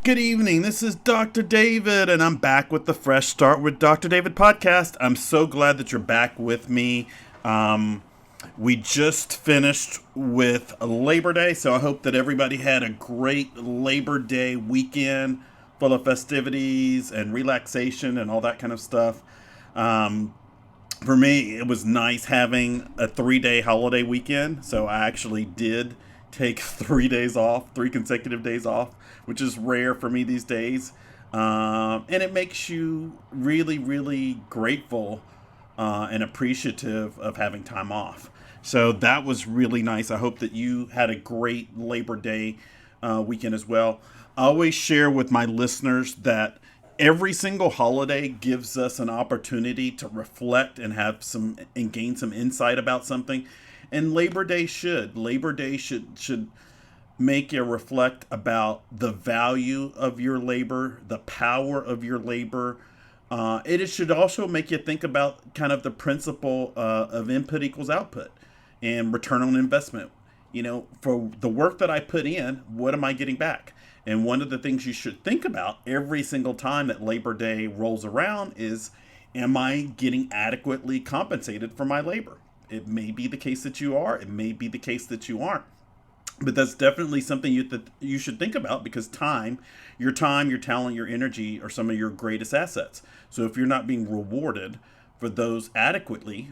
Good evening. This is Dr. David, and I'm back with the Fresh Start with Dr. David podcast. I'm so glad that you're back with me. We just finished with Labor Day, so I hope that everybody had a great Labor Day weekend full of festivities and relaxation and all that kind of stuff. For me, it was nice having a 3-day holiday weekend, so I actually did take 3 days off, 3 consecutive days off, which is rare for me these days. And it makes you really, really grateful and appreciative of having time off. So that was really nice. I hope that you had a great Labor Day weekend as well. I always share with my listeners that every single holiday gives us an opportunity to reflect and have some and gain some insight about something. And Labor Day should make you reflect about the value of your labor, the power of your labor. It should also make you think about kind of the principle of input equals output and return on investment. You know, for the work that I put in, what am I getting back? And one of the things you should think about every single time that Labor Day rolls around is, am I getting adequately compensated for my labor? It may be the case that you are. It may be the case that you aren't. But that's definitely something you should think about, because time, your talent, your energy are some of your greatest assets. So if you're not being rewarded for those adequately,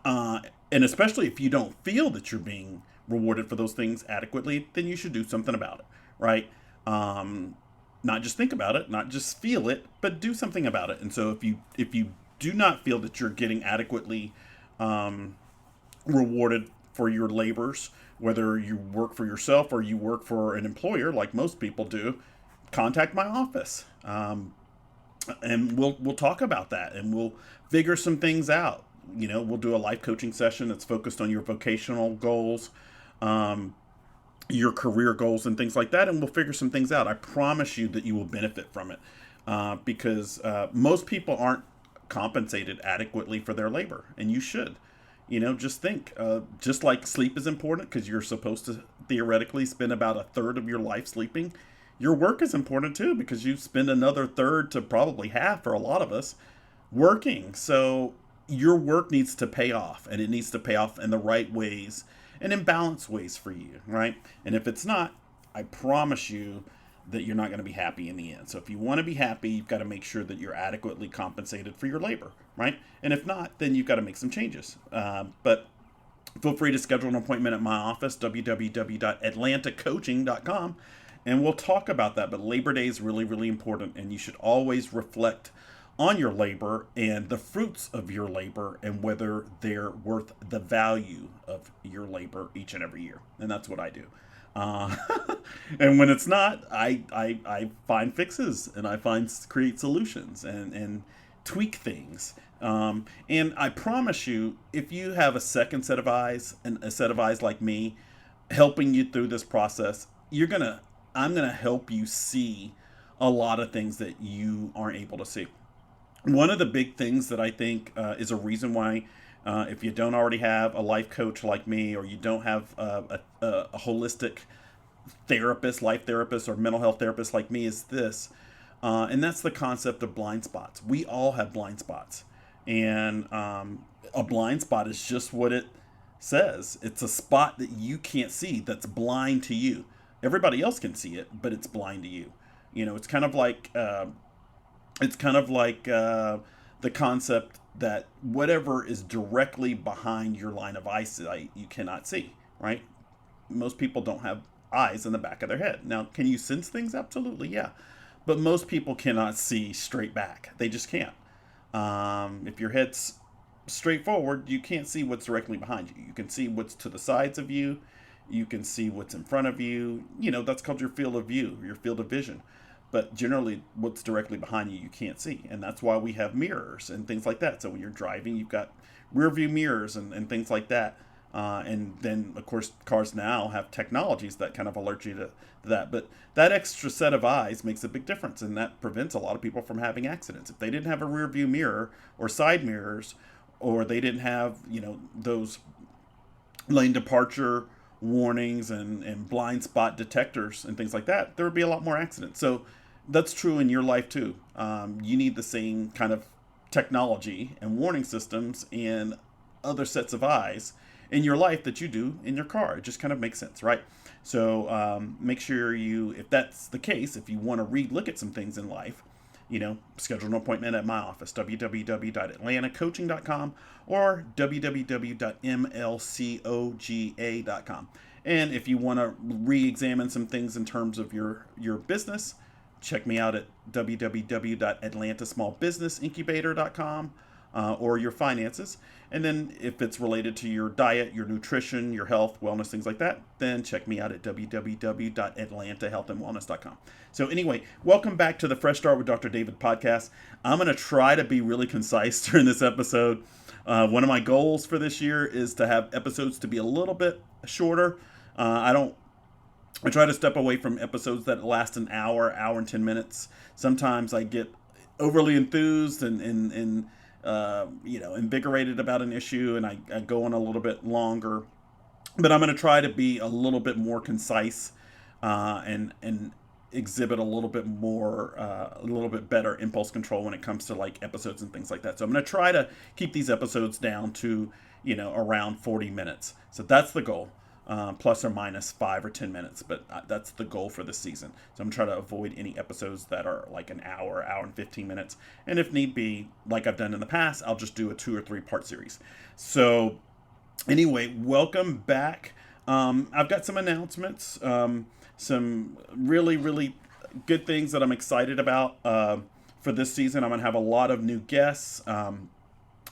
and especially if you don't feel that you're being rewarded for those things adequately, then you should do something about it, right? Not just think about it, not just feel it, but do something about it. And so if you do not feel that you're getting adequately rewarded for your labors, whether you work for yourself or you work for an employer, like most people do, contact my office, and we'll talk about that, and we'll figure some things out. You know, we'll do a life coaching session that's focused on your vocational goals, your career goals, and things like that, and we'll figure some things out. I promise you that you will benefit from it, because most people aren't compensated adequately for their labor, and you should. You know, just think, just like sleep is important because you're supposed to theoretically spend about a third of your life sleeping, your work is important too, because you spend another third to probably half, for a lot of us, working. So your work needs to pay off, and it needs to pay off in the right ways and in balanced ways for you, right? And if it's not, I promise you that you're not going to be happy in the end. So if you want to be happy, you've got to make sure that you're adequately compensated for your labor, right? And if not, then you've got to make some changes. But feel free to schedule an appointment at my office, www.atlantacoaching.com, and we'll talk about that. But Labor Day is really, really important, and you should always reflect on your labor and the fruits of your labor and whether they're worth the value of your labor each and every year. And that's what I do. And when it's not, I find fixes, and I create solutions and tweak things. And I promise you, if you have a second set of eyes, and a set of eyes like me helping you through this process, I'm gonna help you see a lot of things that you aren't able to see. One of the big things that I think is a reason why, if you don't already have a life coach like me, or you don't have a holistic therapist, life therapist, or mental health therapist like me, is this. And that's the concept of blind spots. We all have blind spots. And a blind spot is just what it says. It's a spot that you can't see, that's blind to you. Everybody else can see it, but it's blind to you. You know, it's kind of like the concept that whatever is directly behind your line of eyesight, you cannot see, right? Most people don't have eyes in the back of their head. Now, can you sense things? Absolutely, yeah. But most people cannot see straight back. They just can't. If your head's straight forward, you can't see what's directly behind you. You can see what's to the sides of you. You can see what's in front of you. You know, that's called your field of view, your field of vision. But generally, what's directly behind you, you can't see. And that's why we have mirrors and things like that. So when you're driving, you've got rear view mirrors and things like that. And then, of course, cars now have technologies that kind of alert you to that. But that extra set of eyes makes a big difference, and that prevents a lot of people from having accidents. If they didn't have a rear view mirror or side mirrors, or they didn't have, those lane departure warnings and blind spot detectors and things like that, there would be a lot more accidents. So that's true in your life too. You need the same kind of technology and warning systems and other sets of eyes in your life that you do in your car. It just kind of makes sense, right? So make sure you, if that's the case, if you want to re-look at some things in life, schedule an appointment at my office, www.atlantacoaching.com or www.mlcoga.com. And if you want to re-examine some things in terms of your business, check me out at www.atlantasmallbusinessincubator.com or your finances. And then if it's related to your diet, your nutrition, your health, wellness, things like that, then check me out at www.atlantahealthandwellness.com. So anyway, welcome back to the Fresh Start with Dr. David podcast. I'm going to try to be really concise during this episode. One of my goals for this year is to have episodes to be a little bit shorter. I try to step away from episodes that last an hour and 10 minutes. Sometimes I get overly enthused and invigorated about an issue, and I go on a little bit longer. But I'm going to try to be a little bit more concise and exhibit a little bit better impulse control when it comes to like episodes and things like that. So I'm going to try to keep these episodes down to around 40 minutes. So that's the goal. Plus or minus 5 or 10 minutes, but that's the goal for this season. So I'm trying to avoid any episodes that are like an hour and 15 minutes. And if need be, like I've done in the past, I'll just do a 2 or 3 part series. So anyway, welcome back. I've got some announcements, some really, really good things that I'm excited about for this season. I'm going to have a lot of new guests.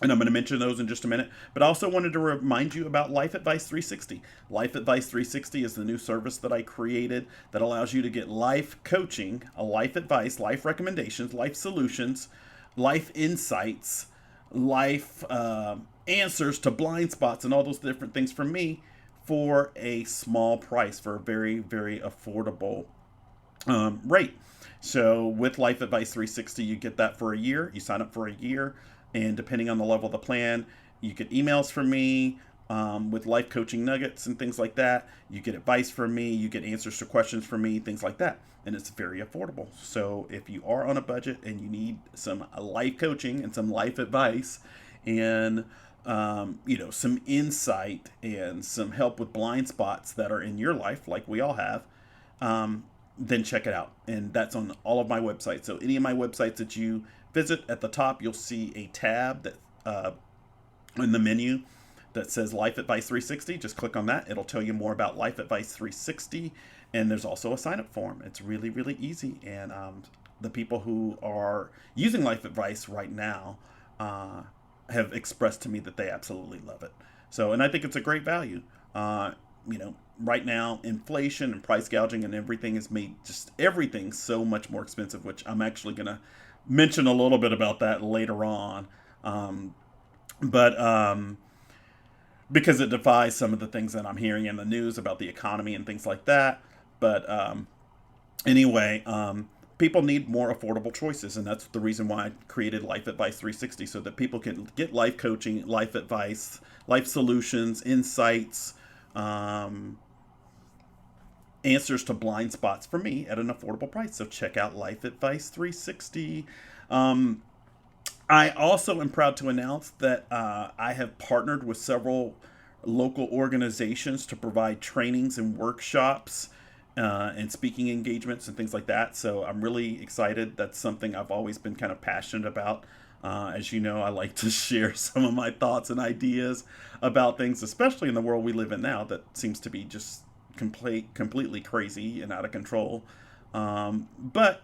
And I'm going to mention those in just a minute. But I also wanted to remind you about Life Advice 360. Life Advice 360 is the new service that I created that allows you to get life coaching, life advice, life recommendations, life solutions, life insights, life answers to blind spots, and all those different things from me for a small price, for a very, very affordable rate. So with Life Advice 360, you get that for a year. You sign up for a year. And depending on the level of the plan, you get emails from me with life coaching nuggets and things like that. You get advice from me. You get answers to questions from me, things like that. And it's very affordable. So if you are on a budget and you need some life coaching and some life advice and some insight and some help with blind spots that are in your life, like we all have, then check it out. And that's on all of my websites. So any of my websites that you visit, at the top you'll see a tab that in the menu that says Life Advice 360. Just click on that. It'll tell you more about Life Advice 360. And there's also a sign-up form. It's really, really easy. And the people who are using Life Advice right now have expressed to me that they absolutely love it. So, and I think it's a great value. Right now, inflation and price gouging and everything has made just everything so much more expensive, which I'm actually going to mention a little bit about that later on. Because it defies some of the things that I'm hearing in the news about the economy and things like that. But anyway, people need more affordable choices. And that's the reason why I created Life Advice 360, so that people can get life coaching, life advice, life solutions, insights, answers to blind spots for me at an affordable price. So check out Life Advice 360. I also am proud to announce that I have partnered with several local organizations to provide trainings and workshops and speaking engagements and things like that. So I'm really excited. That's something I've always been kind of passionate about. As you know, I like to share some of my thoughts and ideas about things, especially in the world we live in now that seems to be just completely crazy and out of control. But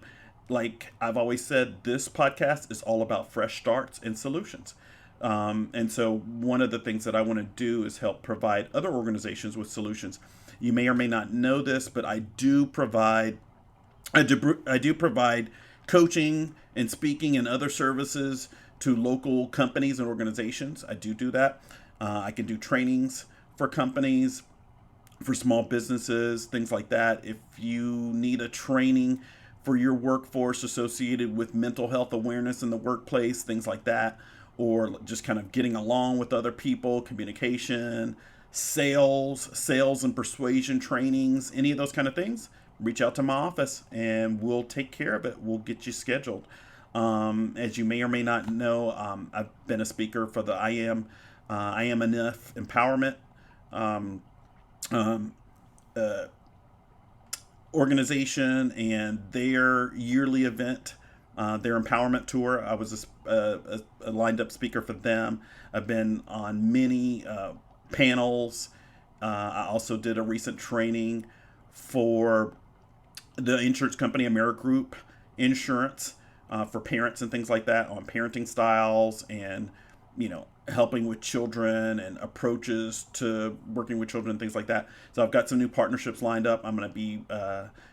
like I've always said, this podcast is all about fresh starts and solutions. And so one of the things that I want to do is help provide other organizations with solutions. You may or may not know this, but I do provide coaching and speaking and other services to local companies and organizations. I do that. I can do trainings for companies, for small businesses, things like that. If you need a training for your workforce associated with mental health awareness in the workplace, things like that, or just kind of getting along with other people, communication, sales and persuasion trainings, any of those kind of things, reach out to my office and we'll take care of it. We'll get you scheduled. As you may or may not know, I've been a speaker for the I Am Enough Empowerment um, um, uh, organization and their yearly event, their empowerment tour. I was a lined up speaker for them. I've been on many panels. I also did a recent training for the insurance company AmeriGroup Insurance for parents and things like that on parenting styles and helping with children and approaches to working with children and things like that. So I've got some new partnerships lined up. I'm going to be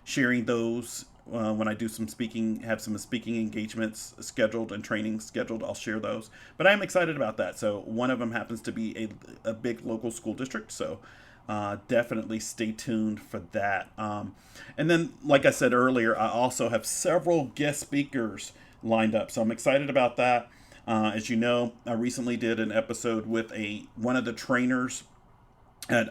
sharing those when I do some speaking, have some speaking engagements scheduled and training scheduled. I'll share those. But I'm excited about that. So one of them happens to be a big local school district. So definitely stay tuned for that. And then, like I said earlier, I also have several guest speakers lined up. So I'm excited about that. As you know, I recently did an episode with one of the trainers at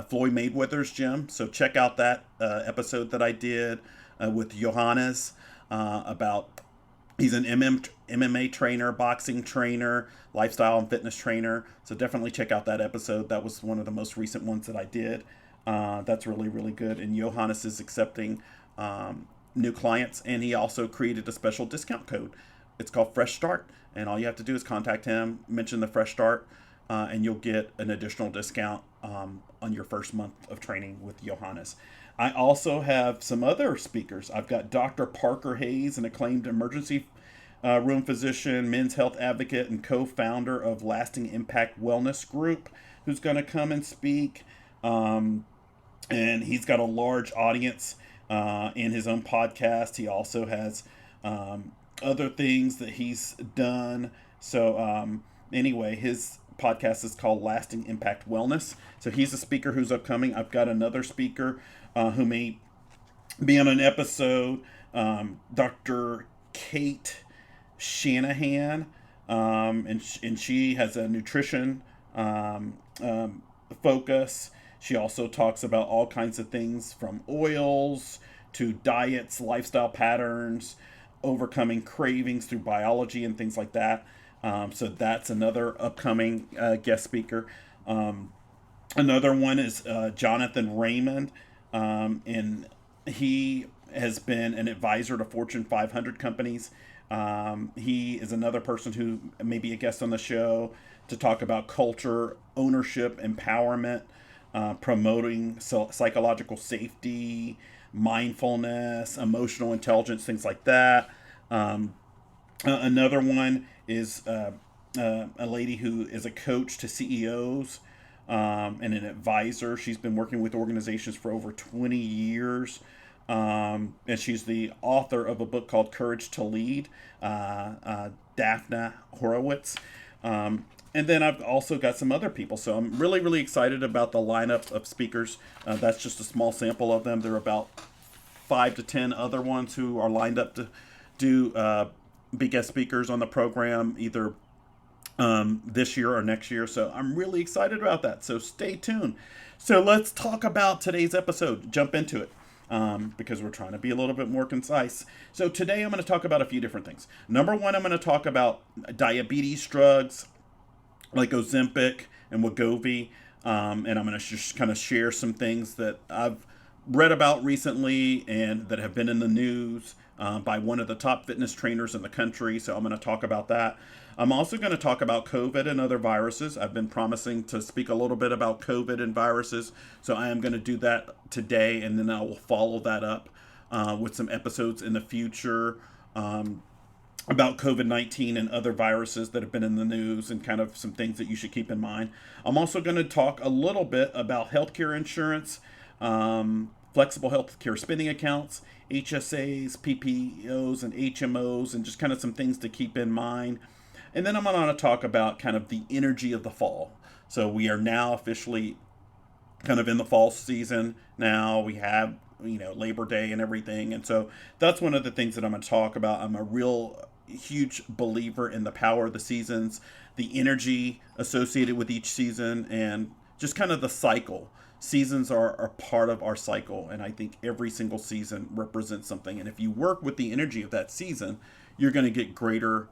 Floyd Mayweather's gym. So check out that episode that I did with Johannes about he's an MMA trainer, boxing trainer, lifestyle and fitness trainer. So definitely check out that episode. That was one of the most recent ones that I did. That's really, really good. And Johannes is accepting new clients, and he also created a special discount code. It's called Fresh Start, and all you have to do is contact him, mention the Fresh Start, and you'll get an additional discount on your first month of training with Johannes. I also have some other speakers. I've got Dr. Parker Hayes, an acclaimed emergency room physician, men's health advocate, and co-founder of Lasting Impact Wellness Group, who's going to come and speak. And he's got a large audience in his own podcast. He also has other things that he's done. So anyway, his podcast is called Lasting Impact Wellness. So he's a speaker who's upcoming. I've got another speaker who may be on an episode, Dr. Kate Shanahan, and she has a nutrition focus. She also talks about all kinds of things from oils to diets, lifestyle patterns, overcoming cravings through biology and things like that. So that's another upcoming guest speaker. Another one is Jonathan Raymond, and he has been an advisor to Fortune 500 companies. He is another person who may be a guest on the show to talk about culture, ownership, empowerment, promoting psychological safety, mindfulness, emotional intelligence, things like that. Another one is a lady who is a coach to CEOs and an advisor. She's been working with organizations for over 20 years. And she's the author of a book called Courage to Lead, Daphne Horowitz. And then I've also got some other people. So I'm really, really excited about the lineup of speakers. That's just a small sample of them. There are about 5 to 10 other ones who are lined up to do be guest speakers on the program either this year or next year. So I'm really excited about that. So stay tuned. So let's talk about today's episode. Jump into it. Because we're trying to be a little bit more concise. So today I'm going to talk about a few different things. Number one, I'm going to talk about diabetes drugs like Ozempic and Wegovy, and I'm going to just kind of share some things that I've read about recently and that have been in the news by one of the top fitness trainers in the country. So I'm going to talk about that. I'm also going to talk about COVID and other viruses. I've been promising to speak a little bit about COVID and viruses, so I am going to do that today, and then I will follow that up with some episodes in the future about COVID-19 and other viruses that have been in the news and kind of some things that you should keep in mind. I'm also going to talk a little bit about healthcare insurance, flexible healthcare spending accounts, HSAs, PPOs, and HMOs, and just kind of some things to keep in mind. And then I'm going to talk about kind of the energy of the fall. So we are now officially kind of in the fall season now. We have, Labor Day and everything. And so that's one of the things that I'm going to talk about. I'm a real huge believer in the power of the seasons, the energy associated with each season, and just kind of the cycle. Seasons are part of our cycle, and I think every single season represents something. And if you work with the energy of that season, you're going to get greater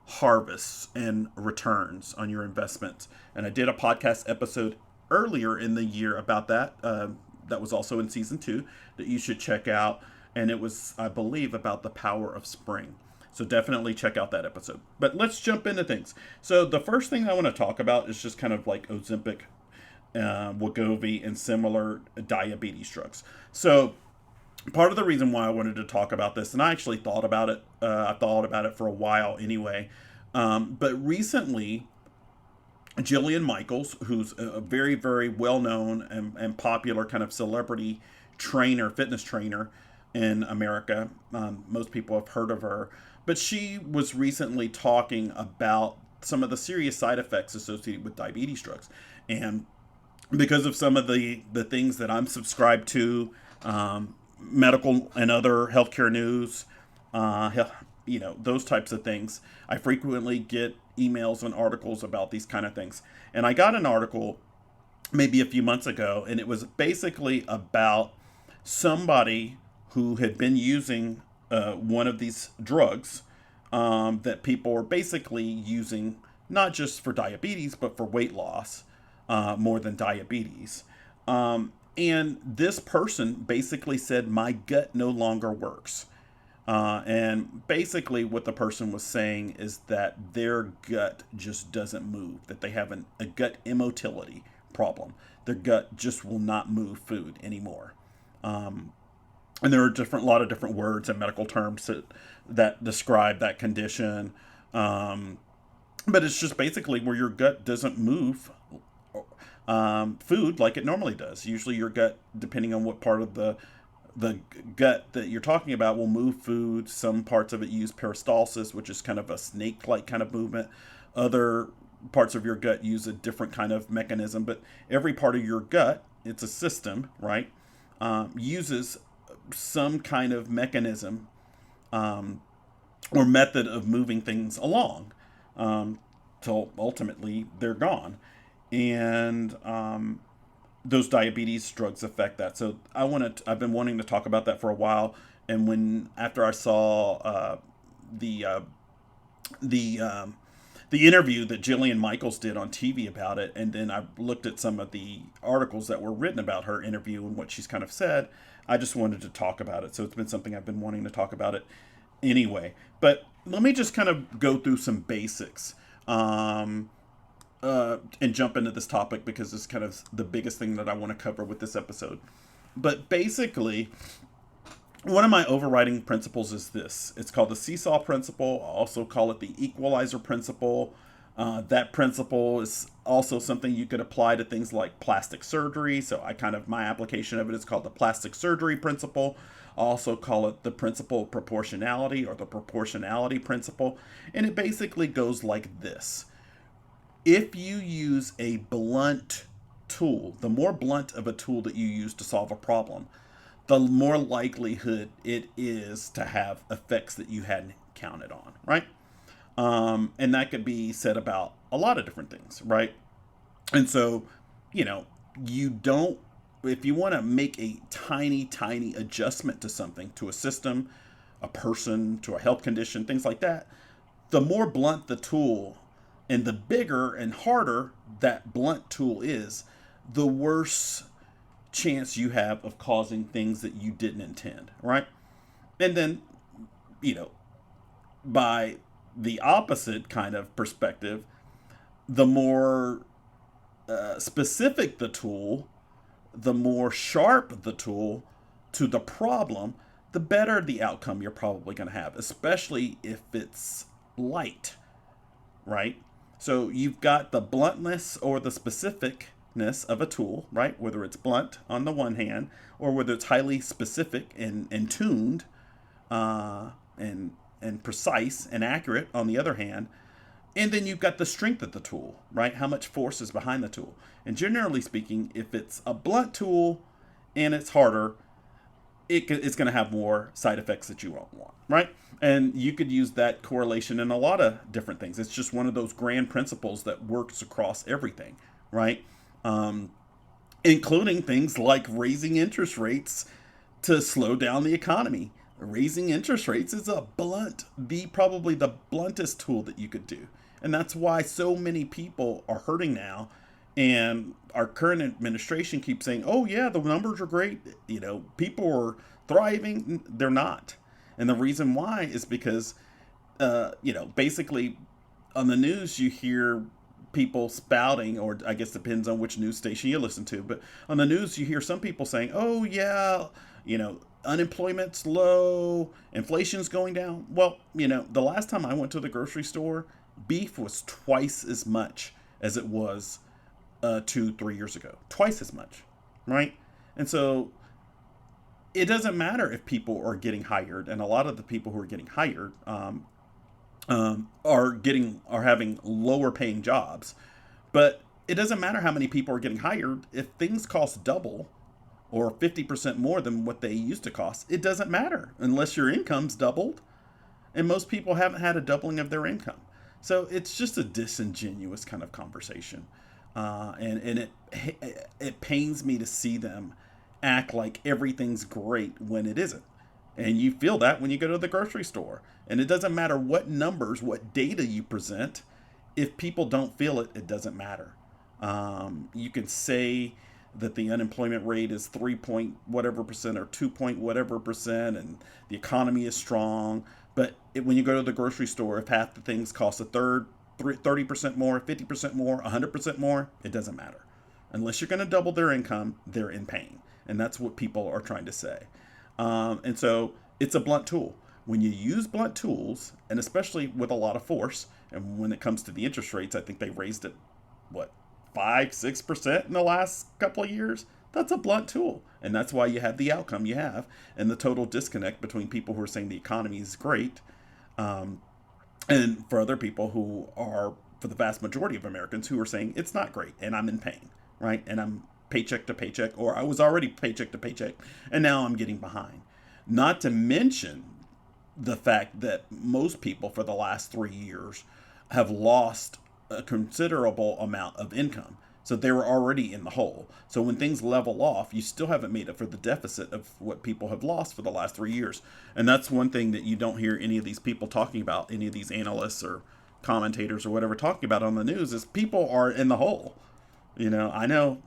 harvests and returns on your investments. And I did a podcast episode earlier in the year about that. That was also in season 2 that you should check out. And it was, I believe, about the power of spring. So definitely check out that episode. But let's jump into things. So the first thing I want to talk about is just kind of like Ozempic, Wegovy, and similar diabetes drugs. So part of the reason why I wanted to talk about this, and I actually thought about it, I thought about it for a while anyway, but recently, Jillian Michaels, who's a very, very well-known and popular kind of celebrity trainer, fitness trainer in America, most people have heard of her, but she was recently talking about some of the serious side effects associated with diabetes drugs. And because of some of the things that I'm subscribed to, medical and other healthcare news, those types of things, I frequently get emails and articles about these kind of things. And I got an article maybe a few months ago, and it was basically about somebody who had been using one of these drugs that people are basically using not just for diabetes, but for weight loss more than diabetes. And this person basically said, my gut no longer works. And basically what the person was saying is that their gut just doesn't move, that they have a gut immotility problem. Their gut just will not move food anymore. And there are a lot of different words and medical terms that describe that condition. But it's just basically where your gut doesn't move food like it normally does. Usually your gut, depending on what part of the gut that you're talking about, will move food. Some parts of it use peristalsis, which is kind of a snake-like kind of movement. Other parts of your gut use a different kind of mechanism. But every part of your gut, it's a system, right, uses some kind of mechanism or method of moving things along till ultimately they're gone. And those diabetes drugs affect that. So I've been wanting to talk about that for a while. And after I saw the interview that Jillian Michaels did on TV about it, and then I looked at some of the articles that were written about her interview and what she's kind of said, I just wanted to talk about it. So it's been something I've been wanting to talk about it anyway. But let me just kind of go through some basics. And jump into this topic because it's kind of the biggest thing that I want to cover with this episode. But basically, one of my overriding principles is this. It's called the seesaw principle. I also call it the equalizer principle. That principle is also something you could apply to things like plastic surgery. So my application of it is called the plastic surgery principle. I also call it the principle of proportionality, or the proportionality principle. And it basically goes like this. If you use a blunt tool, the more blunt of a tool that you use to solve a problem, the more likelihood it is to have effects that you hadn't counted on, right? And that could be said about a lot of different things, right? And so, if you want to make a tiny, tiny adjustment to something, to a system, a person, to a health condition, things like that, the more blunt the tool and the bigger and harder that blunt tool is, the worse chance you have of causing things that you didn't intend, right? And then, by the opposite kind of perspective, the more specific the tool, the more sharp the tool to the problem, the better the outcome you're probably going to have, especially if it's light, right? So you've got the bluntness or the specificness of a tool, right? Whether it's blunt on the one hand, or whether it's highly specific and tuned and precise and accurate on the other hand. And then you've got the strength of the tool, right? How much force is behind the tool. And generally speaking, if it's a blunt tool and it's harder, it's going to have more side effects that you won't want, right? And you could use that correlation in a lot of different things. It's just one of those grand principles that works across everything, right? And including things like raising interest rates to slow down the economy. Raising interest rates is probably the bluntest tool that you could do. And that's why so many people are hurting now. And our current administration keeps saying, oh, yeah, the numbers are great. People are thriving. They're not. And the reason why is because, basically on the news, you hear people spouting, or I guess depends on which news station you listen to, but on the news, you hear some people saying, oh, yeah, unemployment's low, inflation's going down. Well, the last time I went to the grocery store, beef was twice as much as it was 2, 3 years ago. Twice as much, right? And so it doesn't matter if people are getting hired, and a lot of the people who are getting hired are having lower paying jobs. But it doesn't matter how many people are getting hired if things cost double or 50% more than what they used to cost. It doesn't matter unless your income's doubled, and most people haven't had a doubling of their income. So it's just a disingenuous kind of conversation, and it pains me to see them act like everything's great when it isn't. And you feel that when you go to the grocery store. And it doesn't matter what numbers, what data you present. If people don't feel it, it doesn't matter. You can say that the unemployment rate is 3 point whatever percent or 2 point whatever percent, and the economy is strong. But when you go to the grocery store, if half the things cost a third, 30% more, 50% more, 100% more, it doesn't matter. Unless you're going to double their income, they're in pain. And that's what people are trying to say. And so it's a blunt tool. When you use blunt tools, and especially with a lot of force, and when it comes to the interest rates, I think they raised it, 5, 6% in the last couple of years? That's a blunt tool. And that's why you have the outcome you have, and the total disconnect between people who are saying the economy is great, and for other people who are, for the vast majority of Americans, who are saying it's not great, and I'm in pain, right? And I'm paycheck to paycheck, or I was already paycheck to paycheck, and now I'm getting behind. Not to mention the fact that most people for the last 3 years have lost a considerable amount of income. So they were already in the hole. So when things level off, you still haven't made up for the deficit of what people have lost for the last 3 years. And that's one thing that you don't hear any of these people talking about, any of these analysts or commentators or whatever talking about on the news, is people are in the hole. I know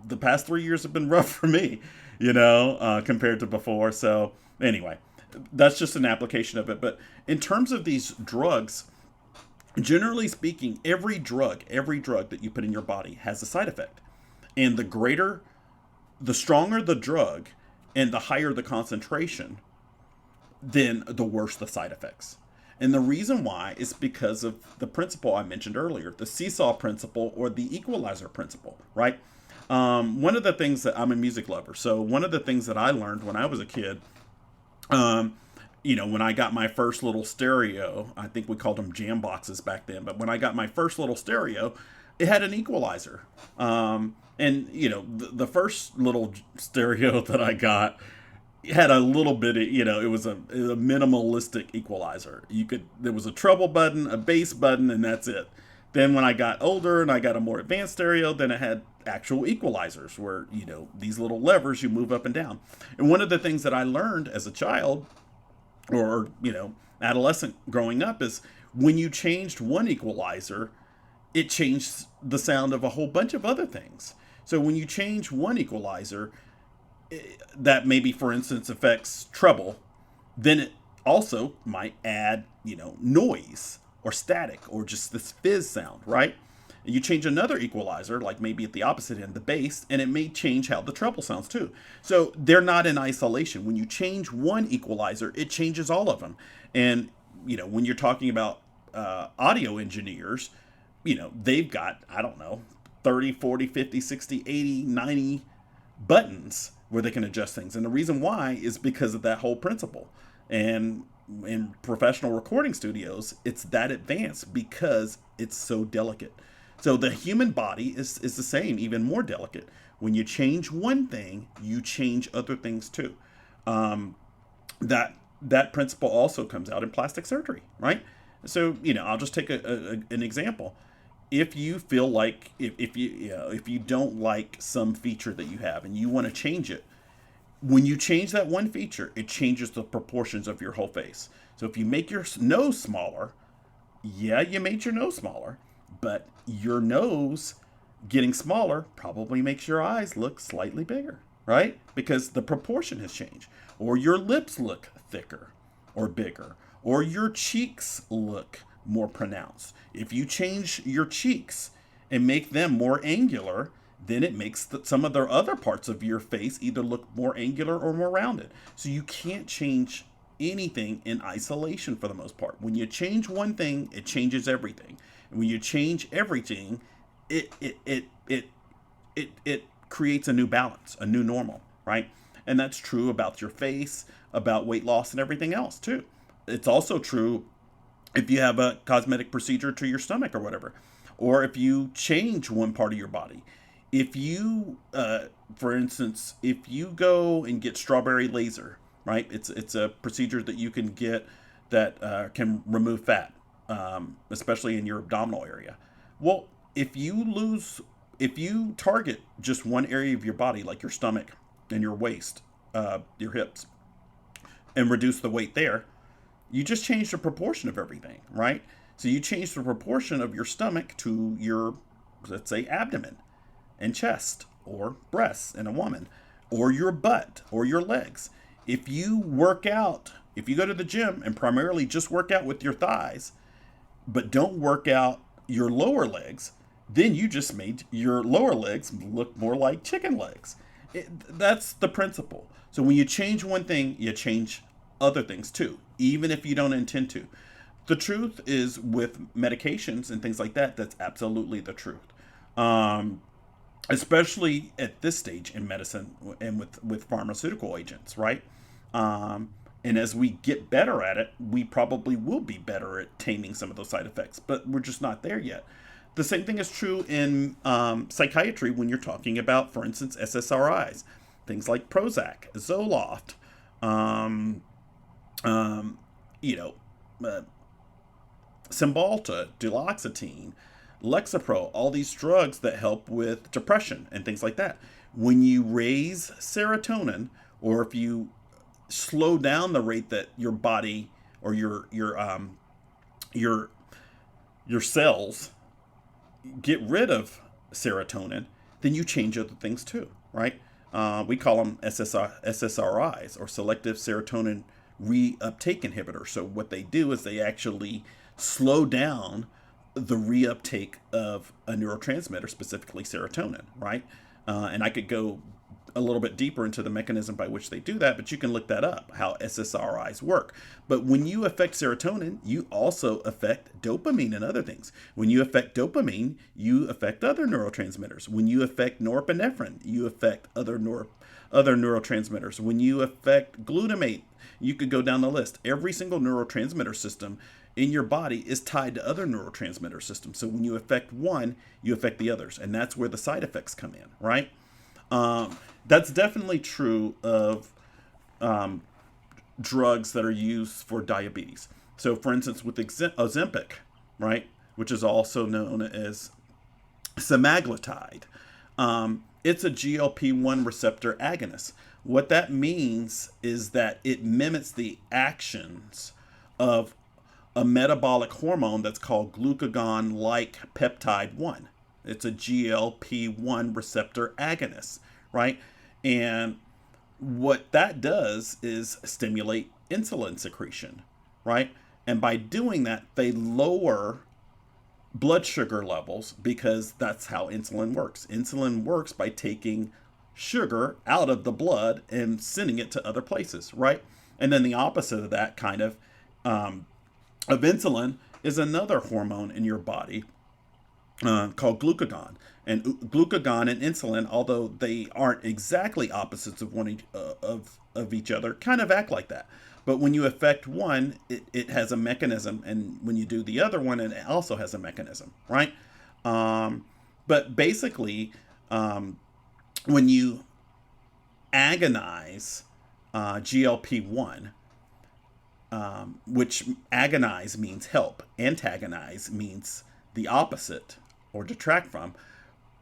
the past 3 years have been rough for me, compared to before. So anyway, that's just an application of it. But in terms of these drugs, generally speaking, every drug that you put in your body has a side effect. And the stronger the drug and the higher the concentration, then the worse the side effects. And the reason why is because of the principle I mentioned earlier, the seesaw principle or the equalizer principle, right? One of the things that I'm a music lover. So one of the things that I learned when I was a kid, when I got my first little stereo, I think we called them jam boxes back then, but when I got my first little stereo, it had an equalizer. The first little stereo that I got had a little bit of, it was a minimalistic equalizer. There was a treble button, a bass button, and that's it. Then when I got older and I got a more advanced stereo, then it had actual equalizers where, these little levers you move up and down. And one of the things that I learned as a child or, adolescent growing up is when you changed one equalizer, it changed the sound of a whole bunch of other things. So when you change one equalizer, that maybe, for instance, affects treble, then it also might add, noise or static or just this fizz sound, right? You change another equalizer, like maybe at the opposite end, the bass, and it may change how the treble sounds too. So they're not in isolation. When you change one equalizer, it changes all of them. And, when you're talking about audio engineers, they've got, 30, 40, 50, 60, 80, 90 buttons where they can adjust things. And the reason why is because of that whole principle. And in professional recording studios, it's that advanced because it's so delicate. So the human body is the same, even more delicate. When you change one thing, you change other things too. That principle also comes out in plastic surgery, right? So, I'll just take an example. if you feel like if you don't like some feature that you have and you want to change it, when you change that one feature, it changes the proportions of your whole face. So if you make your nose smaller, yeah, you made your nose smaller, but your nose getting smaller probably makes your eyes look slightly bigger, right? Because the proportion has changed. Or your lips look thicker or bigger, or your cheeks look more pronounced. If you change your cheeks and make them more angular, then it makes some of the other parts of your face either look more angular or more rounded. So you can't change anything in isolation for the most part. When you change one thing, it changes everything. And when you change everything, it creates a new balance, a new normal, right? And that's true about your face, about weight loss and everything else too. It's also true if you have a cosmetic procedure to your stomach or whatever, or if you change one part of your body. If you, for instance, if you go and get strawberry laser, right? It's a procedure that you can get that can remove fat, especially in your abdominal area. Well, if you target just one area of your body, like your stomach and your waist, your hips, and reduce the weight there, you just change the proportion of everything, right? So you change the proportion of your stomach to your, let's say, abdomen and chest or breasts in a woman, or your butt or your legs. If you work out, if you go to the gym and primarily just work out with your thighs, but don't work out your lower legs, then you just made your lower legs look more like chicken legs. That's the principle. So when you change one thing, you change other things too, even if you don't intend to. The truth is, with medications and things like that, that's absolutely the truth. Especially at this stage in medicine and with pharmaceutical agents, right? And as we get better at it, we probably will be better at taming some of those side effects, but we're just not there yet. The same thing is true in psychiatry when you're talking about, for instance, SSRIs, things like Prozac, Zoloft, you know, Cymbalta, duloxetine, Lexapro, all these drugs that help with depression and things like that. When you raise serotonin, or if you slow down the rate that your body or your cells get rid of serotonin, then you change other things too, right? We call them SSRIs, or selective serotonin reuptake inhibitors. So what they do is they actually slow down the reuptake of a neurotransmitter, specifically serotonin, right? And I could go a little bit deeper into the mechanism by which they do that, but you can look that up, how SSRIs work. But when you affect serotonin, you also affect dopamine and other things. When you affect dopamine, you affect other neurotransmitters. When you affect norepinephrine, you affect other neurotransmitters. When you affect glutamate, you could go down the list. Every single neurotransmitter system in your body is tied to other neurotransmitter systems. So when you affect one, you affect the others. And that's where the side effects come in, right? That's definitely true of drugs that are used for diabetes. So, for instance, with Ozempic, right, which is also known as semaglutide, it's a GLP-1 receptor agonist. What that means is that it mimics the actions of a metabolic hormone that's called glucagon-like peptide 1. It's a GLP-1 receptor agonist, right? And what that does is stimulate insulin secretion, right? And by doing that, they lower blood sugar levels, because that's how insulin works. Insulin works by taking sugar out of the blood and sending it to other places, right? And then the opposite of that kind of insulin is another hormone in your body called glucagon. And glucagon and insulin, although they aren't exactly opposites of of each other, kind of act like that. But when you affect one, it has a mechanism, and when you do the other one, it also has a mechanism, right? But basically, when you agonize GLP-1, which agonize means help, antagonize means the opposite or detract from,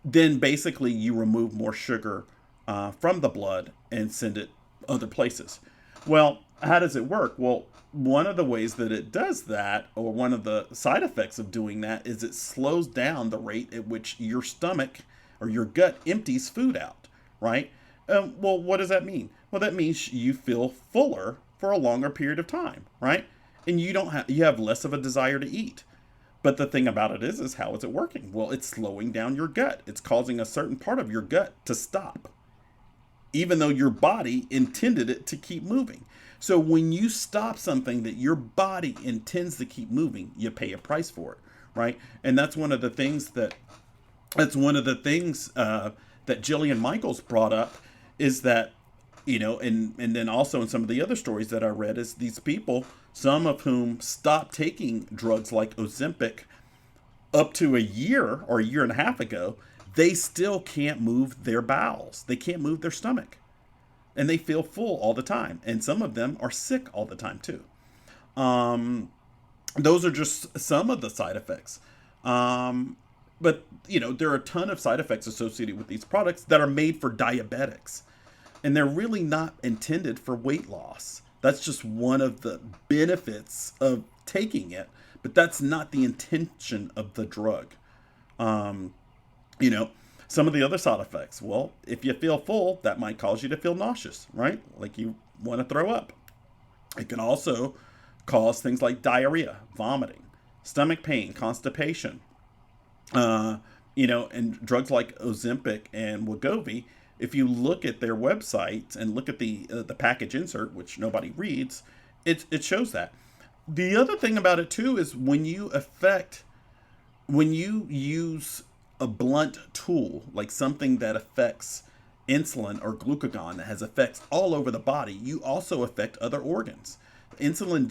then basically you remove more sugar from the blood and send it other places. Well, how does it work? Well, one of the ways that it does that, or one of the side effects of doing that, is it slows down the rate at which your stomach or your gut empties food out, right? Well, what does that mean? Well, that means you feel fuller for a longer period of time, right? And you have less of a desire to eat. But the thing about it is how is it working? Well, it's slowing down your gut. It's causing a certain part of your gut to stop, even though your body intended it to keep moving. So when you stop something that your body intends to keep moving, you pay a price for it, right? And that's one of the things that Jillian Michaels brought up, is that, and then also in some of the other stories that I read, is these people, some of whom stopped taking drugs like Ozempic up to a year or a year and a half ago, they still can't move their bowels. They can't move their stomach. And they feel full all the time. And some of them are sick all the time too. Those are just some of the side effects. But, there are a ton of side effects associated with these products that are made for diabetics. And they're really not intended for weight loss. That's just one of the benefits of taking it. But that's not the intention of the drug. Some of the other side effects. Well, if you feel full, that might cause you to feel nauseous, right? Like you want to throw up. It can also cause things like diarrhea, vomiting, stomach pain, constipation. And drugs like Ozempic and Wegovy, if you look at their websites and look at the package insert, which nobody reads, it shows that. The other thing about it too is when you use a blunt tool, like something that affects insulin or glucagon, that has effects all over the body, you also affect other organs. Insulin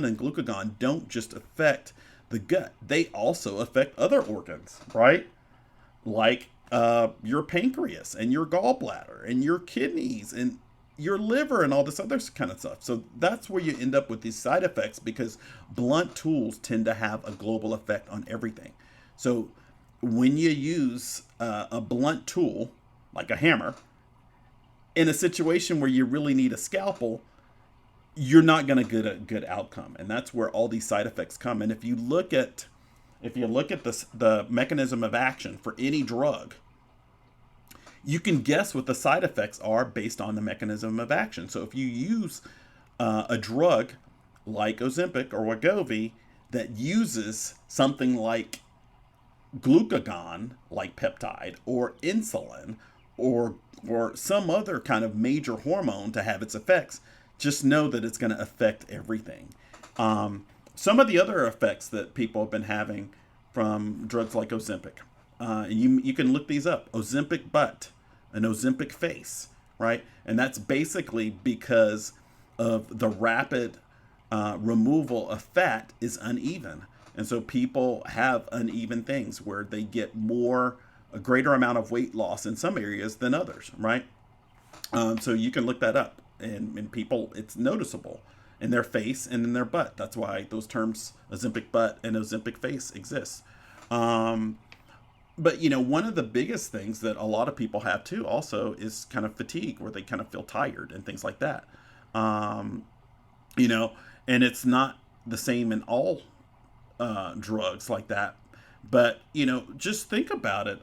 and glucagon don't just affect the gut, they also affect other organs, right? Like your pancreas and your gallbladder and your kidneys and your liver and all this other kind of stuff. So that's where you end up with these side effects, because blunt tools tend to have a global effect on everything. So when you use a blunt tool, like a hammer, in a situation where you really need a scalpel, you're not going to get a good outcome. And that's where all these side effects come. And if you look at the mechanism of action for any drug, you can guess what the side effects are based on the mechanism of action. So if you use a drug like Ozempic or Wegovy that uses something like glucagon, like peptide, or insulin, or some other kind of major hormone to have its effects, just know that it's going to affect everything. Some of the other effects that people have been having from drugs like Ozempic, you can look these up: Ozempic butt, an Ozempic face, right? And that's basically because of the rapid removal of fat is uneven. And so people have uneven things where they get a greater amount of weight loss in some areas than others, right? So you can look that up. And people, it's noticeable in their face and in their butt. That's why those terms, Ozempic butt and Ozempic face, exist. But, one of the biggest things that a lot of people have too also is kind of fatigue, where they kind of feel tired and things like that. And it's not the same in all drugs like that. But, just think about it.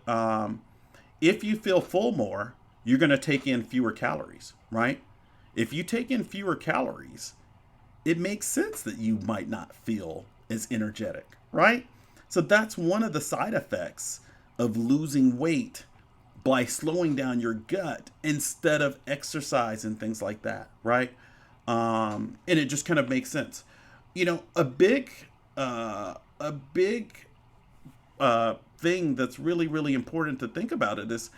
If you feel full more, you're going to take in fewer calories, right? If you take in fewer calories, it makes sense that you might not feel as energetic, right? So that's one of the side effects of losing weight by slowing down your gut instead of exercise and things like that, right? And it just kind of makes sense. A big thing that's really, really important to think about it is,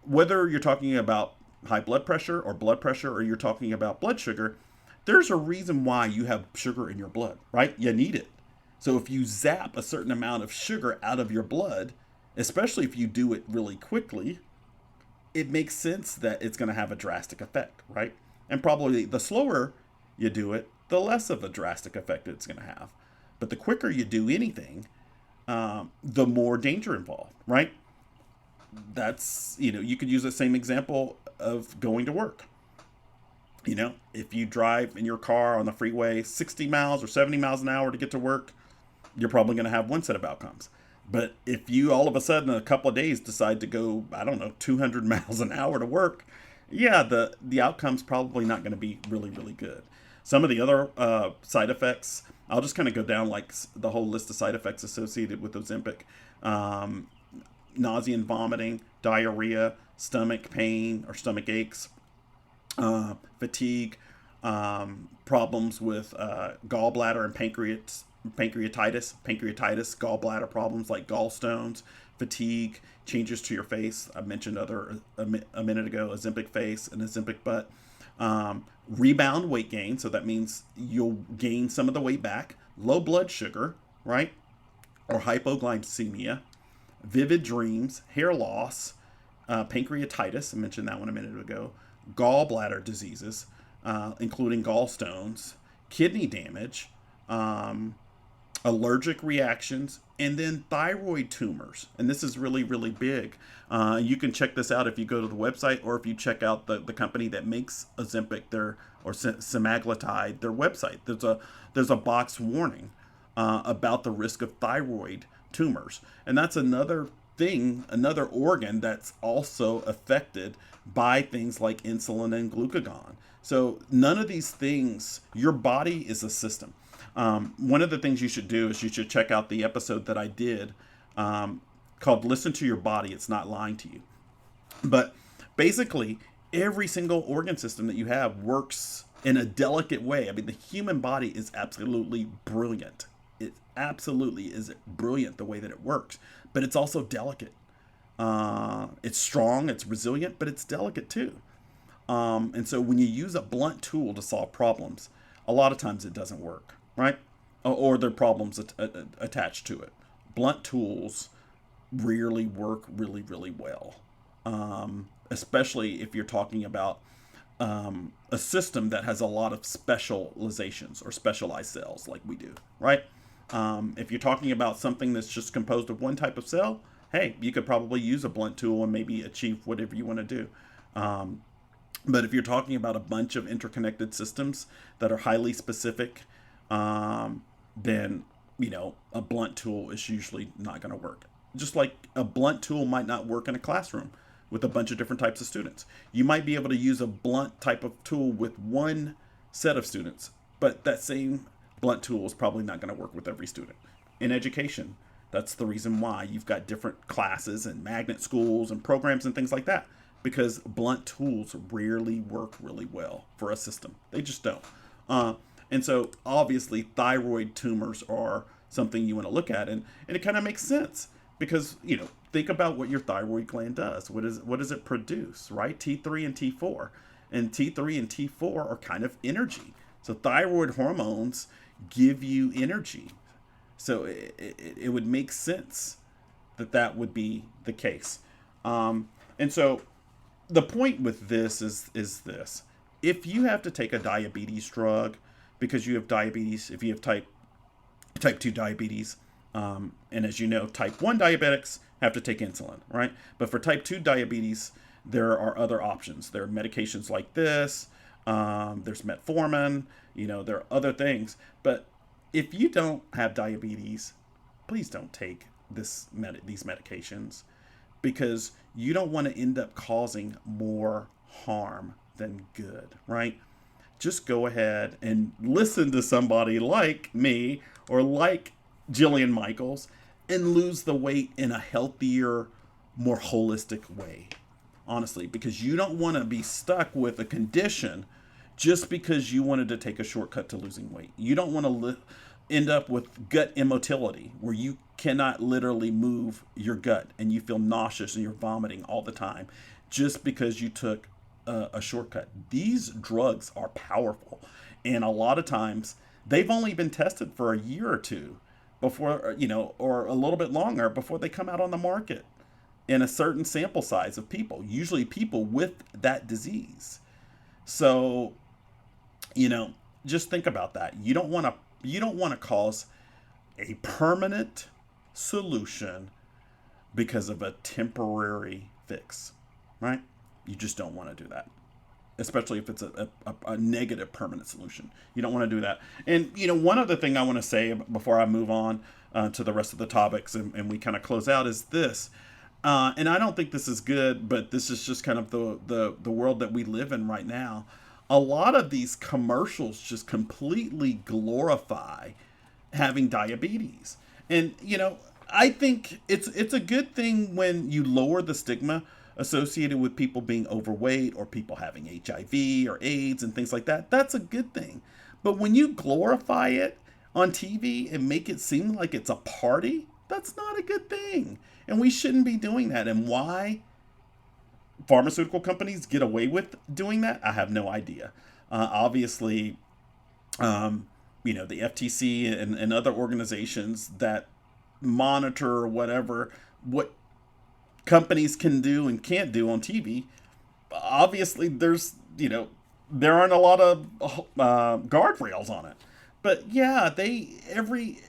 whether you're talking about high blood pressure, or you're talking about blood sugar, there's a reason why you have sugar in your blood, right? You need it. So if you zap a certain amount of sugar out of your blood, especially if you do it really quickly, it makes sense that it's going to have a drastic effect, right? And probably the slower you do it, the less of a drastic effect it's going to have. But the quicker you do anything, the more danger involved, right? That's, you could use the same example of going to work. If you drive in your car on the freeway 60 miles or 70 miles an hour to get to work, you're probably going to have one set of outcomes. But if you all of a sudden in a couple of days decide to go, I don't know, 200 miles an hour to work, yeah, the outcome's probably not going to be really, really good. Some of the other side effects, I'll just kind of go down like the whole list of side effects associated with Ozempic. Nausea and vomiting, diarrhea, stomach pain or stomach aches, fatigue, problems with gallbladder and pancreatitis, gallbladder problems like gallstones, fatigue, changes to your face. I mentioned a minute ago, Ozempic face and Ozempic butt. Rebound weight gain, so that means you'll gain some of the weight back. Low blood sugar, right? Or hypoglycemia. Vivid dreams, hair loss, pancreatitis, I mentioned that one a minute ago. Gallbladder diseases, including gallstones, kidney damage, allergic reactions, and then thyroid tumors. And this is really, really big. You can check this out if you go to the website, or if you check out the company that makes Ozempic, or semaglutide, their website. There's a box warning about the risk of thyroid tumors. And that's another organ that's also affected by things like insulin and glucagon. So none of these things, your body is a system. One of the things you should do is you should check out the episode that I did called Listen to Your Body, It's Not Lying to You. But basically, every single organ system that you have works in a delicate way. I mean, the human body is absolutely brilliant. It absolutely is brilliant the way that it works, but it's also delicate. It's strong, it's resilient, but it's delicate too. And so when you use a blunt tool to solve problems, a lot of times it doesn't work, right? Or there are problems attached to it. Blunt tools rarely work really, really well, especially if you're talking about a system that has a lot of specializations or specialized cells like we do, right? If you're talking about something that's just composed of one type of cell, hey, you could probably use a blunt tool and maybe achieve whatever you want to do. But if you're talking about a bunch of interconnected systems that are highly specific, then, a blunt tool is usually not going to work. Just like a blunt tool might not work in a classroom with a bunch of different types of students. You might be able to use a blunt type of tool with one set of students, but that same blunt tool is probably not going to work with every student. In education, that's the reason why you've got different classes and magnet schools and programs and things like that, because blunt tools rarely work really well for a system. They just don't. And so obviously thyroid tumors are something you want to look at, and it kind of makes sense because, think about what your thyroid gland does. What does it produce, right? T3 and T4. And T3 and T4 are kind of energy. So thyroid hormones give you energy. So it would make sense that would be the case. And so the point with this is this. If you have to take a diabetes drug because you have diabetes, if you have type 2 diabetes, and as you know, type 1 diabetics have to take insulin, right? But for type 2 diabetes, there are other options. There are medications like this. There's metformin. There are other things. But if you don't have diabetes, please don't take these medications, because you don't want to end up causing more harm than good, right? Just go ahead and listen to somebody like me or like Jillian Michaels and lose the weight in a healthier, more holistic way, honestly, because you don't want to be stuck with a condition just because you wanted to take a shortcut to losing weight. You don't want to end up with gut immotility, where you cannot literally move your gut and you feel nauseous and you're vomiting all the time just because you took a shortcut. These drugs are powerful, and a lot of times they've only been tested for a year or two before, or a little bit longer before they come out on the market in a certain sample size of people, usually people with that disease. So, just think about that. You don't want to cause a permanent solution because of a temporary fix, right? You just don't want to do that, especially if it's a negative permanent solution. You don't want to do that. And, one other thing I want to say before I move on to the rest of the topics and we kind of close out is this. And I don't think this is good, but this is just kind of the world that we live in right now. A lot of these commercials just completely glorify having diabetes. And, I think it's a good thing when you lower the stigma associated with people being overweight or people having HIV or AIDS and things like that. That's a good thing. But when you glorify it on TV and make it seem like it's a party, that's not a good thing. And we shouldn't be doing that. And why pharmaceutical companies get away with doing that, I have no idea. Obviously, the FTC and other organizations that monitor or whatever what companies can do and can't do on TV. Obviously, there aren't a lot of guardrails on it. But yeah, every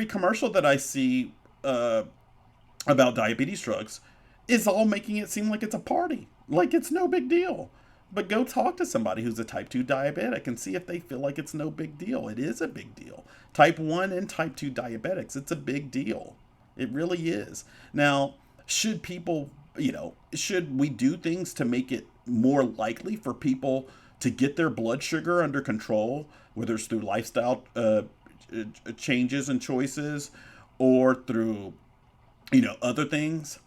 commercial that I see about diabetes drugs is all making it seem like it's a party, like it's no big deal. But go talk to somebody who's a type 2 diabetic and see if they feel like it's no big deal. It is a big deal. Type 1 and type 2 diabetics, it's a big deal. It really is. Now, should we do things to make it more likely for people to get their blood sugar under control, whether it's through lifestyle changes and choices or through, other things?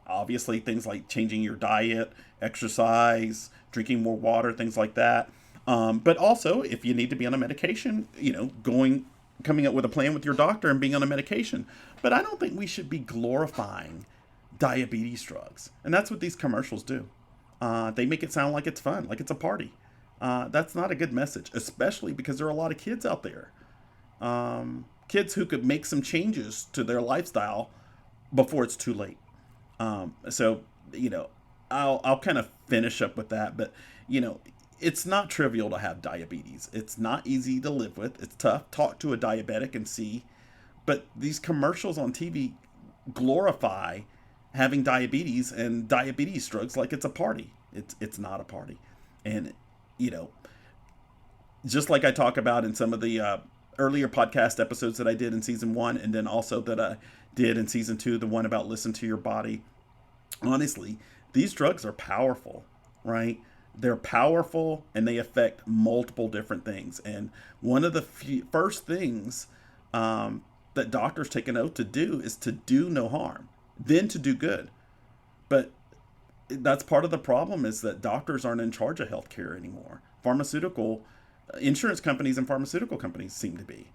Obviously, things like changing your diet, exercise, drinking more water, things like that. But also, if you need to be on a medication, coming up with a plan with your doctor and being on a medication. But I don't think we should be glorifying diabetes drugs. And that's what these commercials do. They make it sound like it's fun, like it's a party. That's not a good message, especially because there are a lot of kids out there. Kids who could make some changes to their lifestyle before it's too late. I'll kind of finish up with that. But, it's not trivial to have diabetes. It's not easy to live with. It's tough. Talk to a diabetic and see. But these commercials on TV glorify having diabetes and diabetes drugs like it's a party. It's not a party. And, just like I talk about in some of the earlier podcast episodes that I did in season 1, and then also that I did in season 2, the one about listen to your body. Honestly, these drugs are powerful, right? They're powerful and they affect multiple different things. And one of the first things that doctors take an oath to do is to do no harm, then to do good. But that's part of the problem, is that doctors aren't in charge of healthcare anymore. Insurance companies and pharmaceutical companies seem to be.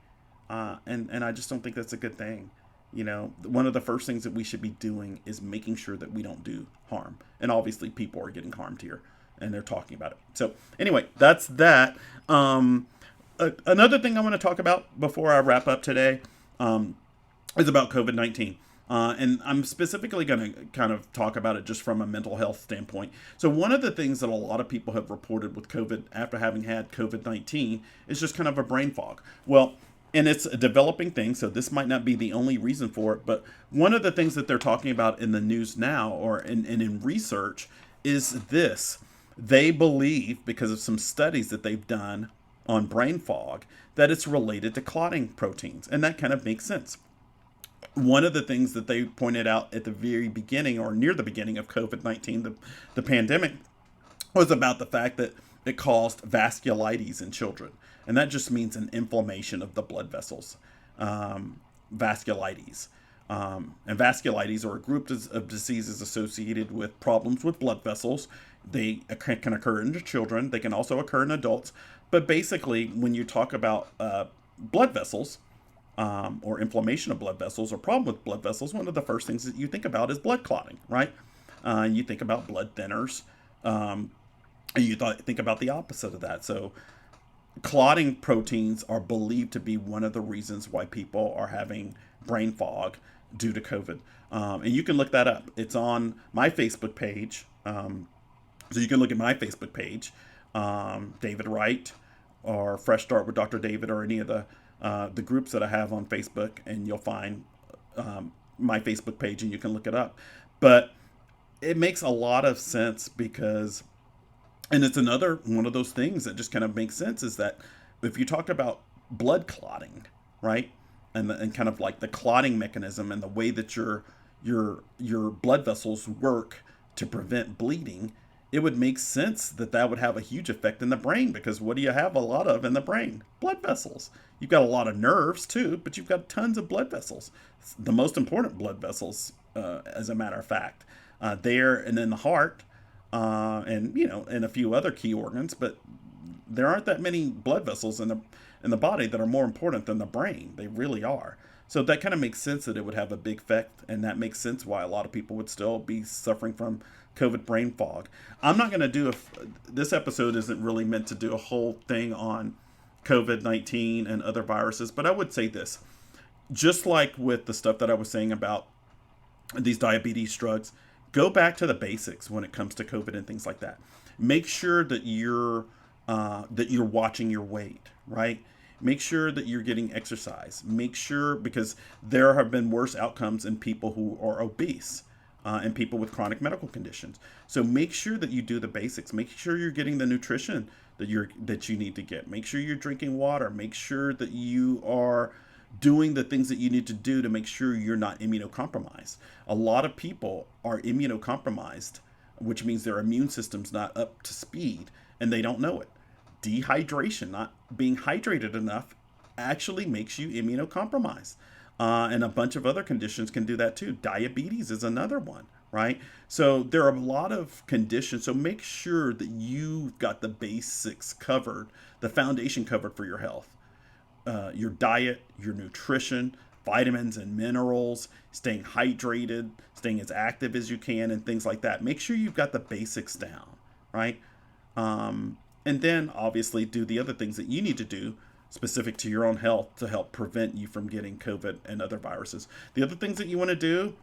And I just don't think that's a good thing. One of the first things that we should be doing is making sure that we don't do harm. And obviously people are getting harmed here and they're talking about it. So anyway, that's that. Another thing I want to talk about before I wrap up today is about COVID-19. And I'm specifically going to kind of talk about it just from a mental health standpoint. So one of the things that a lot of people have reported with COVID after having had COVID-19 is just kind of a brain fog. Well, and it's a developing thing, so this might not be the only reason for it, but one of the things that they're talking about in the news now or in research is this. They believe, because of some studies that they've done on brain fog, that it's related to clotting proteins, and that kind of makes sense. One of the things that they pointed out at the very beginning or near the beginning of COVID-19, the pandemic, was about the fact that it caused vasculitis in children. And that just means an inflammation of the blood vessels, vasculitis. And vasculitis are a group of diseases associated with problems with blood vessels. They can occur in children. They can also occur in adults. But basically, when you talk about blood vessels, or inflammation of blood vessels or problem with blood vessels, one of the first things that you think about is blood clotting, right? You think about blood thinners. And you think about the opposite of that. So clotting proteins are believed to be one of the reasons why people are having brain fog due to COVID. And you can look that up. It's on my Facebook page. So you can look at my Facebook page, David Wright, or Fresh Start with Dr. David, or any of the the groups that I have on Facebook, and you'll find my Facebook page, and you can look it up. But it makes a lot of sense because, and it's another one of those things that just kind of makes sense, is that if you talk about blood clotting, right, and kind of like the clotting mechanism and the way that your blood vessels work to prevent bleeding, it would make sense that that would have a huge effect in the brain, because what do you have a lot of in the brain? Blood vessels. You've got a lot of nerves too, but you've got tons of blood vessels. The most important blood vessels, as a matter of fact, there, and then the heart, and and a few other key organs. But there aren't that many blood vessels in the body that are more important than the brain. They really are. So that kind of makes sense that it would have a big effect, and that makes sense why a lot of people would still be suffering from COVID brain fog. I'm not going to do this episode isn't really meant to do a whole thing on COVID-19 and other viruses, but I would say this. Just like with the stuff that I was saying about these diabetes drugs, go back to the basics when it comes to COVID and things like that. Make sure that you're watching your weight, right? Make sure that you're getting exercise. Make sure, because there have been worse outcomes in people who are obese, and people with chronic medical conditions. So make sure that you do the basics. Make sure you're getting the nutrition that you need to get. Make sure you're drinking water. Make sure that you are doing the things that you need to do to make sure you're not immunocompromised. A lot of people are immunocompromised, which means their immune system's not up to speed, and they don't know it. Dehydration, not being hydrated enough, actually makes you immunocompromised. And a bunch of other conditions can do that too. Diabetes is another one, right? So there are a lot of conditions. So make sure that you've got the basics covered, the foundation covered for your health. Your diet, your nutrition, vitamins and minerals, staying hydrated, staying as active as you can, and things like that. Make sure you've got the basics down, right? And then obviously do the other things that you need to do specific to your own health to help prevent you from getting COVID and other viruses. The other things that you want to do,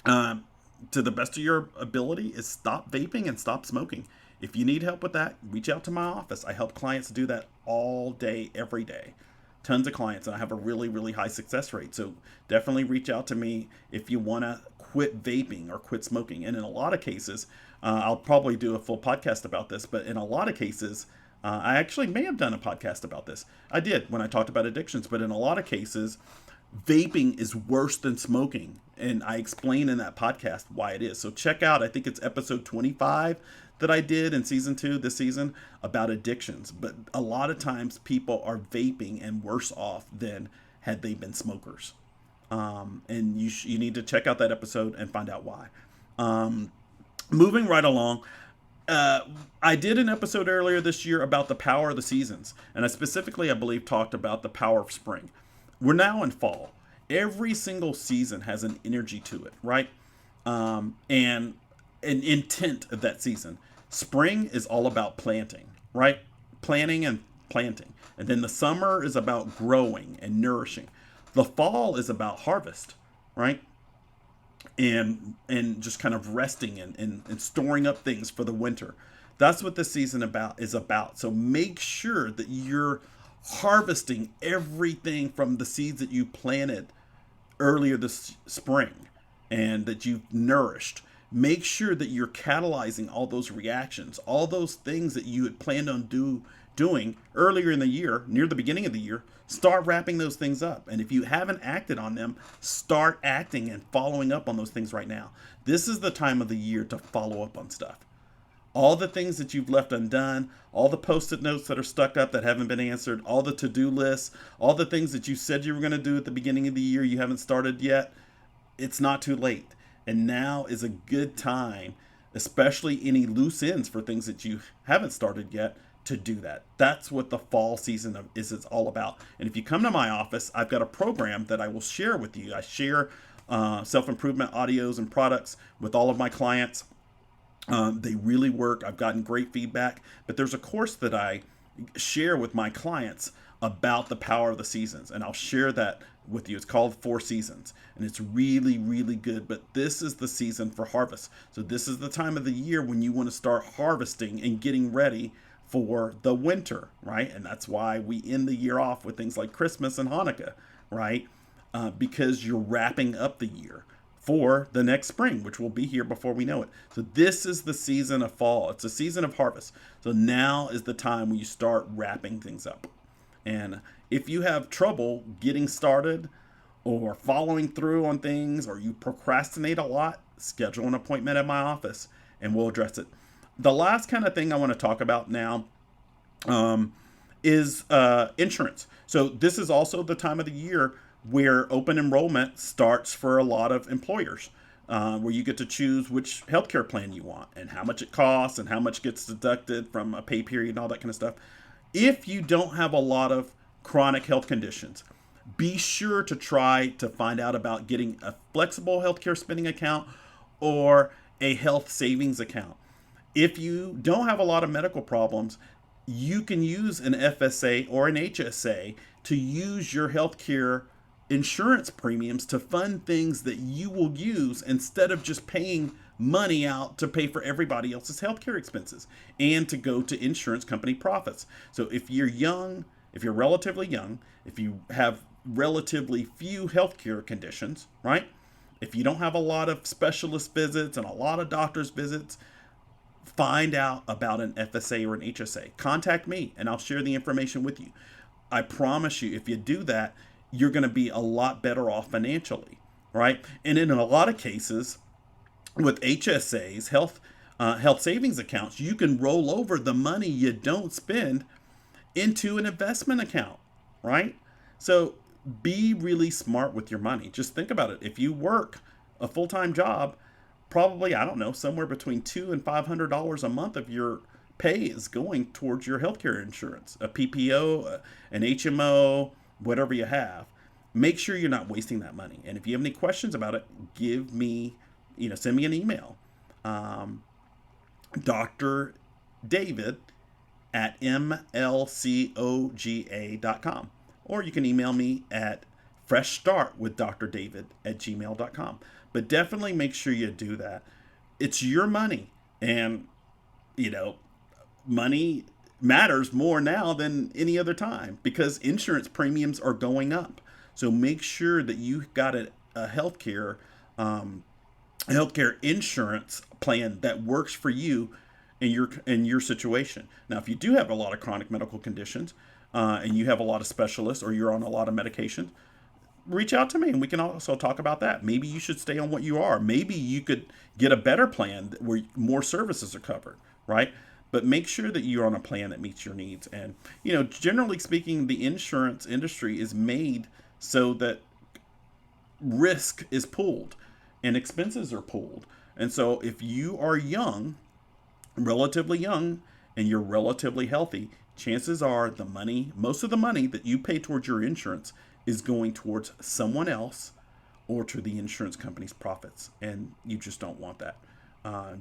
to the best of your ability, is stop vaping and stop smoking. If you need help with that, reach out to my office. I help clients do that all day, every day. Tons of clients, and I have a really, really high success rate. So definitely reach out to me if you want to quit vaping or quit smoking. And in a lot of cases, I'll probably do a full podcast about this, but in a lot of cases, I actually may have done a podcast about this. I did when I talked about addictions, but in a lot of cases, vaping is worse than smoking. And I explain in that podcast why it is. So check out, I think it's episode 25 that I did in season 2 this season about addictions. But a lot of times people are vaping and worse off than had they been smokers. And you need to check out that episode and find out why. Moving right along, I did an episode earlier this year about the power of the seasons, and I specifically, I believe, talked about the power of spring. We're now in fall. Every single season has an energy to it, right? And an intent of that season. Spring is all about planting, right? Planting and planting. And then the summer is about growing and nourishing. The fall is about harvest, right? And just kind of resting and storing up things for the winter. That's what this season is about. So make sure that you're harvesting everything from the seeds that you planted earlier this spring and that you've nourished. Make sure that you're catalyzing all those reactions, all those things that you had planned on doing earlier in the year, near the beginning of the year. Start wrapping those things up. And if you haven't acted on them, start acting and following up on those things right now. This is the time of the year to follow up on stuff. All the things that you've left undone, all the post-it notes that are stuck up that haven't been answered, all the to-do lists, all the things that you said you were going to do at the beginning of the year you haven't started yet, it's not too late. And now is a good time, especially any loose ends for things that you haven't started yet, to do that. That's what the fall season is all about. And if you come to my office, I've got a program that I will share with you. I share self-improvement audios and products with all of my clients. They really work. I've gotten great feedback. But there's a course that I share with my clients about the power of the seasons. And I'll share that with you. It's called 4 Seasons. And it's really, really good. But this is the season for harvest. So this is the time of the year when you want to start harvesting and getting ready for the winter, right? And that's why we end the year off with things like Christmas and Hanukkah, right? Because you're wrapping up the year for the next spring, which will be here before we know it. So this is the season of fall. It's a season of harvest. So now is the time when you start wrapping things up. And if you have trouble getting started or following through on things, or you procrastinate a lot, schedule an appointment at my office and we'll address it. The last kind of thing I want to talk about now is insurance. So this is also the time of the year where open enrollment starts for a lot of employers, where you get to choose which healthcare plan you want and how much it costs and how much gets deducted from a pay period and all that kind of stuff. If you don't have a lot of chronic health conditions, be sure to try to find out about getting a flexible healthcare spending account or a health savings account. If you don't have a lot of medical problems, you can use an FSA or an HSA to use your healthcare insurance premiums to fund things that you will use instead of just paying money out to pay for everybody else's healthcare expenses and to go to insurance company profits. So if you're young, if you're relatively young, if you have relatively few healthcare conditions, right? If you don't have a lot of specialist visits and a lot of doctor's visits, find out about an FSA or an HSA. Contact me and I'll share the information with you. I promise you, if you do that, you're going to be a lot better off financially, right? And in a lot of cases, with HSAs, health savings accounts, you can roll over the money you don't spend into an investment account, right? So be really smart with your money. Just think about it. If you work a full-time job, probably, I don't know, somewhere between $200 and $500 a month of your pay is going towards your healthcare insurance, a PPO, an HMO, whatever you have. Make sure you're not wasting that money. And if you have any questions about it, send me an email. Dr. David at mlcoga.com. Or you can email me at freshstartwithdrdavid@gmail.com. But definitely make sure you do that. It's your money. And, money matters more now than any other time because insurance premiums are going up. So make sure that you've got a healthcare insurance plan that works for you in your situation. Now, if you do have a lot of chronic medical conditions and you have a lot of specialists or you're on a lot of medication, reach out to me and we can also talk about that. Maybe you should stay on what you are. Maybe you could get a better plan where more services are covered, right? But make sure that you're on a plan that meets your needs. And, generally speaking, the insurance industry is made so that risk is pooled and expenses are pooled. And so if you are young, relatively young, and you're relatively healthy, chances are most of the money that you pay towards your insurance is going towards someone else or to the insurance company's profits. And you just don't want that.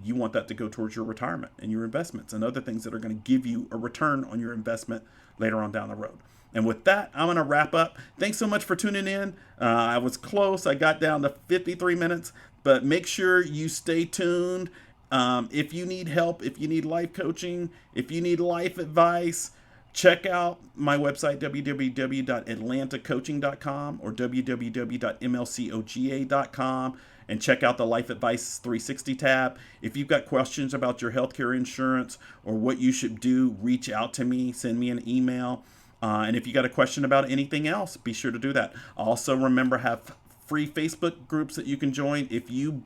You want that to go towards your retirement and your investments and other things that are going to give you a return on your investment later on down the road. And with that, I'm going to wrap up. Thanks so much for tuning in. I was close. I got down to 53 minutes, but make sure you stay tuned. If you need help, if you need life coaching, if you need life advice, check out my website, www.atlantacoaching.com or www.mlcoga.com, and check out the Life Advice 360 tab. If you've got questions about your healthcare insurance or what you should do, reach out to me, send me an email. And if you got a question about anything else, be sure to do that. Also, remember, have free Facebook groups that you can join. If you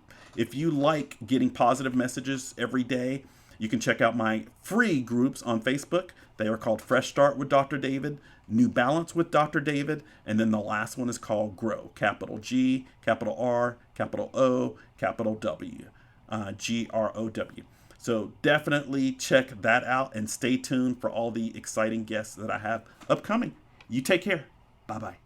like getting positive messages every day, you can check out my free groups on Facebook. They are called Fresh Start with Dr. David, New Balance with Dr. David, and then the last one is called Grow, capital G, capital R, capital O, capital W, GROW. So definitely check that out and stay tuned for all the exciting guests that I have upcoming. You take care. Bye-bye.